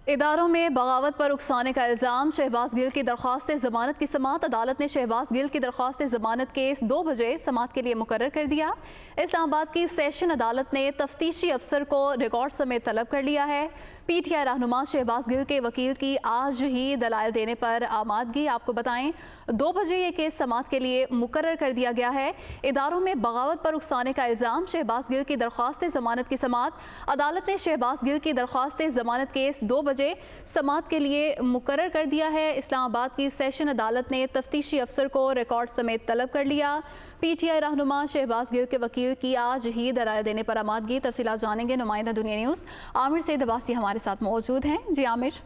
اداروں میں بغاوت پر اکسانے کا الزام، شہباز گل کی درخواست ضمانت کی سماعت۔ عدالت نے شہباز گل کی درخواست ضمانت کیس 2 بجے سماعت کے لیے مقرر کر دیا۔ اسلام آباد کی سیشن عدالت نے تفتیشی افسر کو ریکارڈ سمیت طلب کر لیا ہے۔ پی ٹی آئی رہنما شہباز گل کے وکیل کی آج ہی دلائل دینے پر آمادگی۔ آپ کو بتائیں 2 بجے یہ کیس سماعت کے لیے مقرر کر دیا گیا ہے۔ اداروں میں بغاوت پر اکسانے کا الزام، شہباز گل کی درخواست ضمانت کی سماعت۔ عدالت نے شہباز گل کی درخواست ضمانت کیس 2 بجے سماعت کے لیے مقرر کر دیا ہے۔ اسلام آباد کی سیشن عدالت نے تفتیشی افسر کو ریکارڈ سمیت طلب کر لیا۔ پی ٹی آئی رہنما شہباز گل کے وکیل کی آج ہی دلائل دینے پر آمادگی۔ تفصیلات جانیں گے نمائندہ دنیا نیوز عامر سید عباسی ہمارے ساتھ موجود ہیں۔ جی عامر۔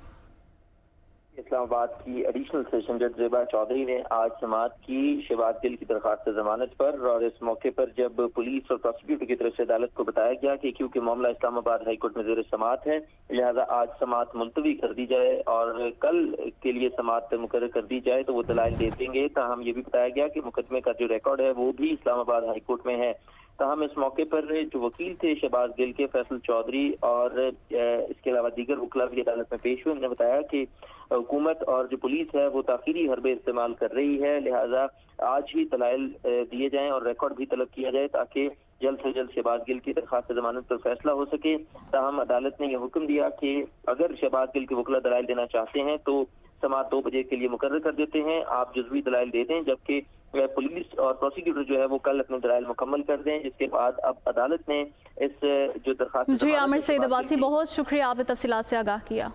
اسلام آباد کی ایڈیشنل سیشن جج زیبا چودھری نے آج سماعت کی شہباز گل کی درخواست ضمانت پر، اور اس موقع پر جب پولیس اور پروسیکیوٹر کی طرف سے عدالت کو بتایا گیا کہ کیونکہ معاملہ اسلام آباد ہائی کورٹ میں زیر سماعت ہے لہذا آج سماعت ملتوی کر دی جائے اور کل کے لیے سماعت مقرر کر دی جائے تو وہ دلائل دے دیں گے۔ تاہم یہ بھی بتایا گیا کہ مقدمے کا جو ریکارڈ ہے وہ بھی اسلام آباد ہائی کورٹ میں ہے۔ تاہم اس موقع پر جو وکیل تھے شہباز گل کے فیصل چودھری اور اس کے علاوہ دیگر وکلاء بھی عدالت میں پیش ہوئے، انہوں نے بتایا کہ حکومت اور جو پولیس ہے وہ تاخیری حربے استعمال کر رہی ہے، لہذا آج ہی دلائل دیے جائیں اور ریکارڈ بھی طلب کیا جائے تاکہ جلد سے جلد شہباز گل کی درخواست ضمانت پر فیصلہ ہو سکے۔ تاہم عدالت نے یہ حکم دیا کہ اگر شہباز گل کے وکلاء دلائل دینا چاہتے ہیں تو سماعت 2 بجے کے لیے مقرر کر دیتے ہیں، آپ جزوی دلائل دے دیں، جبکہ پولیس اور پروسیکیوٹر جو ہے وہ کل اپنے دلائل مکمل کر دیں، جس کے بعد اب عدالت نے اس جو درخواست جی عامر سید عباسی، بہت شکریہ، آپ نے تفصیلات سے آگاہ کیا۔